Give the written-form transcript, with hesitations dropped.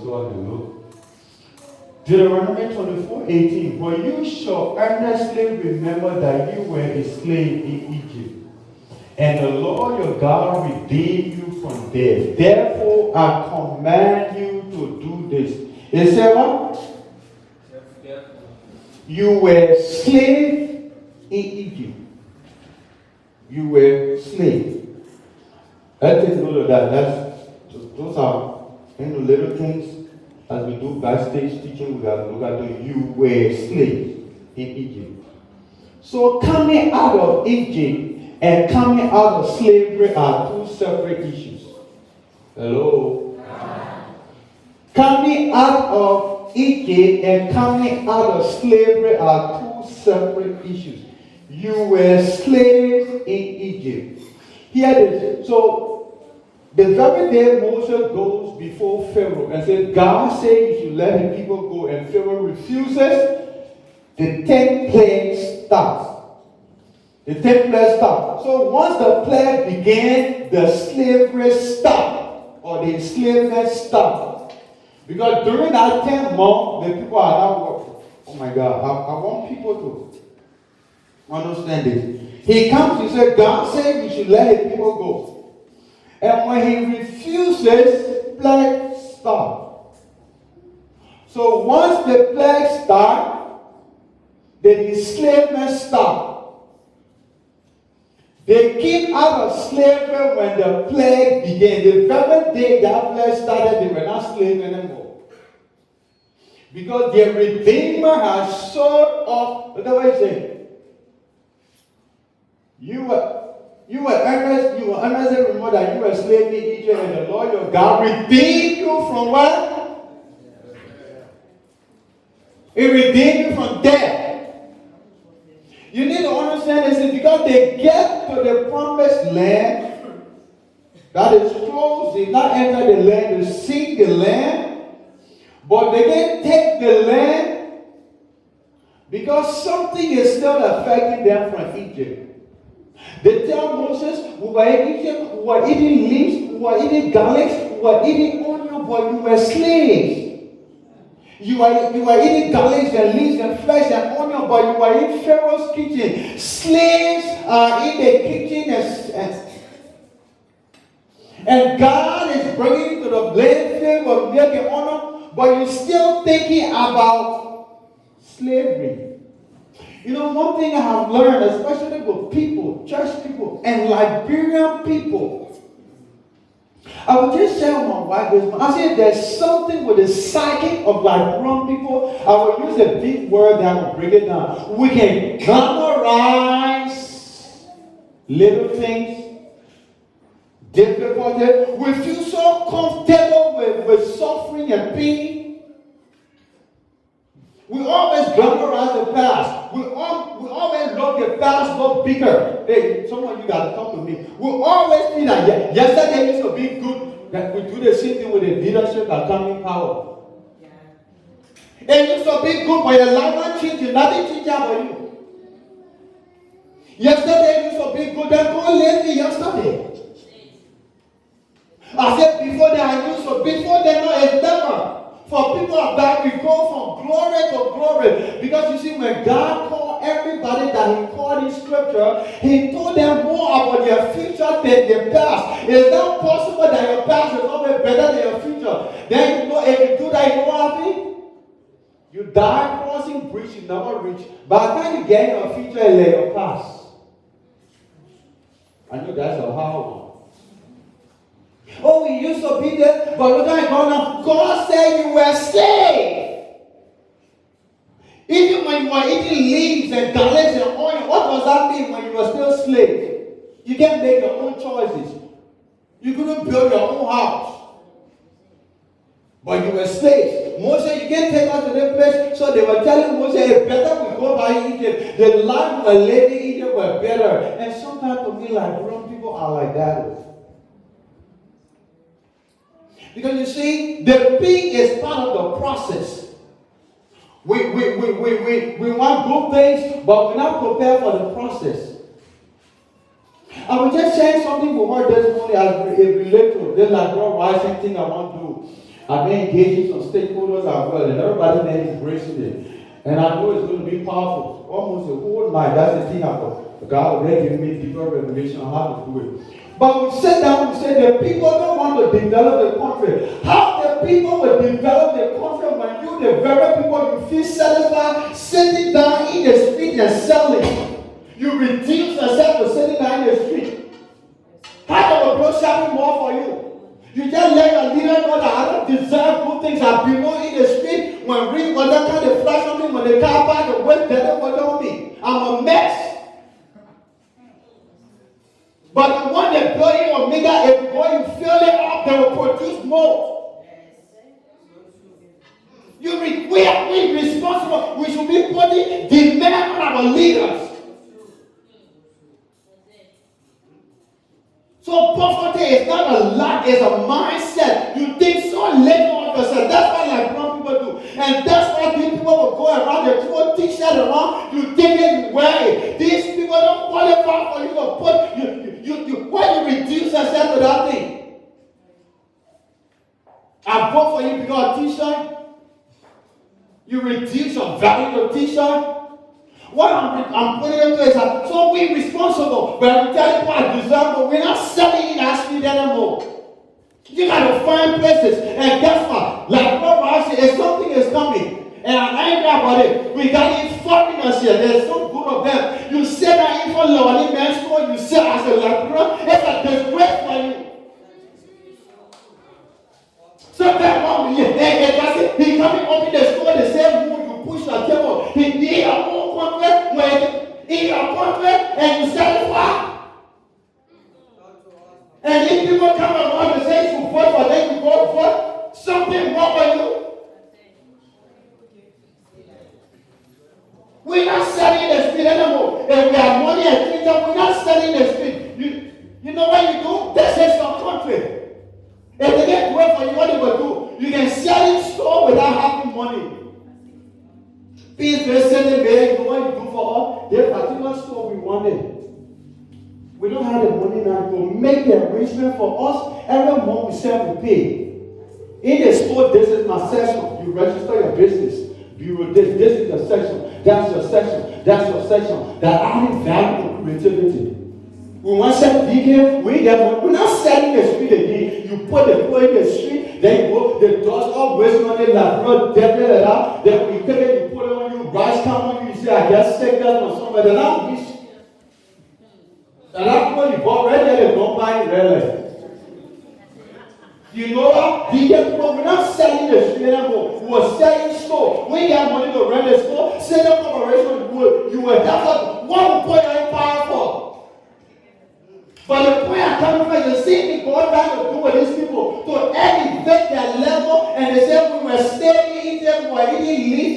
also have a look. Deuteronomy 24:18. For you shall earnestly remember that you were a slave in Egypt, and the Lord your God redeemed you from there. Therefore, I command you to do this. It said what? You were slave in Egypt. You were slave. I take note of that. Those are little things. As we do backstage teaching, we got to look at the you were slave in Egypt. So coming out of Egypt and coming out of slavery are two separate issues. Hello? Coming out of Egypt and coming out of slavery are two separate issues. You were slaves in Egypt. Here it is. So, the very day Moses goes before Pharaoh and says, God said you should let the people go, and Pharaoh refuses, the 10 plagues starts. The 10 plagues start. So once the plague began, the slavery stopped, or the enslavement stopped. Because during that 10 months, the people are not working. Oh my God, I want people to understand this. He comes, he said, God said you should let the people go. And when he refuses, plague stop. So once the plague start, the enslavement stop. They came out of slavery when the plague began. The very day that plague started, they were not slaves anymore. Because their Redeemer has sold off. Look at what he said. You were earnestly remember that you were slave in Egypt, and the Lord your God redeemed you from what? He redeemed you from death. You need to understand this, because they get to the promised land that is closed. They not enter the land to seek the land, but they didn't take the land because something is still affecting them from Egypt. They tell Moses, we were in Egypt, we were eating leaves, we were eating garlic, we were eating onion, but you were slaves. You were eating garlic and leaves and flesh and onion, but you were in Pharaoh's kitchen. Slaves are in the kitchen and God is bringing you to the land filled with milk and honor, but you're still thinking about slavery. You know, one thing I have learned, especially with people, church people, and Liberian people, I was just sharing with my wife this morning. I said there's something with the psyche of Liberian people. I will use a big word that will break it down. We can glamorize little things, difficulty. We feel so comfortable with suffering and pain. We always glamorize the past. We always look the past look bigger. Hey, some of you got to come to me. We always think that yesterday used to be good. That we do the same thing with the leadership that come in power. It used to be good, but your life not changing. Nothing changed about you. Yesterday used to be good. Then go lazy yesterday. I said before that I used to. Before then, no, it's never. For people of God, we go from glory to glory. Because you see, when God called everybody that he called in scripture, he told them more about their future than their past. It's not possible that your past is always better than your future. Then you know, if you do that, you know what happens? You die crossing bridge, you never reach. By the time you get your future, you let your past. I know that's a hard one. Oh, we used to be there, but look at God now. God said you were slave. Even when you were eating leaves and garlic and oil, what does that mean when you were still slave? You can't make your own choices. You couldn't build your own house. But you were slaves. Moses, you can't take us to that place. So they were telling Moses, it's better we go by Egypt. The life we were living in Egypt were better. And sometimes to me, like grown people are like that. Because you see, the pain is part of the process. We want good things, but we're not prepared for the process. I was just sharing something with her this morning as it relates to this like girl rising thing I want to do. I've been engaging some stakeholders as well, and everybody there is embracing it. And I know it's going to be powerful. Almost a whole night. That's the thing I thought. God already gave me deeper revelation on how to do it. But we sit down, we say the people don't want to develop the country. How the people will develop the country when you, the very people you feel satisfied, sitting down in the street and selling. You reduce yourself to sitting down in the street. How they will go shopping more for you? You just let your leader know that I don't deserve good things. I belong in the street. When rain water comes, they flash on me. When the car park, the wet better water on me. I'm a mess. But the one that building or make that, if you go, you fill it up, they will produce more. We are responsible. We should be putting demand on our leaders. So poverty is not a lot, it's a mindset. You think so little of yourself. That's what like brown people do. And that's why these people will go around, they throw t-shirt around, you think it, you wear it. These people don't qualify for you to put, why you reduce yourself to that thing? I vote for you because of t-shirt. You reduce your value of t-shirt. What I'm putting into is that, so we're responsible. But we tell people I deserve, but we're not selling in that street anymore. You got to find places. And guess what? Like what I said, if something is coming, and I'm angry about it, we got these foreigners here. There's no good of them. You say that even Lord in man's store, you say as a Latino, it's a disgrace for you. So that one, he coming open the store the same mood, you push your table. He your own contract, when in your contract, and you sell it for. And if people come around and say you vote for them, you vote for something wrong with you. We're not selling the street anymore. If we have money and things, we're not selling the street. You know what you do? This is your country. If they get work for you, what they will do? You can sell in store without having money. Please, they send the mail, you know what you do for us? There's a particular store we wanted. We don't have the money now. You will make the arrangement for us. Every month we sell, we pay. In the store, this is my section. You register your business. Bureau this. This is your section. That's your section. That's your section. That adding value to creativity. We want to sell vegan, we get money. We're not selling the street again. You put the food in the street, then you go, the doors all wasting on it, like bro, definitely it out. Then when you take it, you put it on you, rice come on you, you say, I guess take that from somewhere. Then I'll be. And that's when you bought right there, they don't buy it really. You know what? Vegan food, we're not selling the street anymore. We're selling store. We got money to rent the store, send a corporation, you will help us. What will put your power for? But the point I'm coming from is the same thing God trying to do with these people to elevate their level, and they say we were staying in them, we were eating leaf.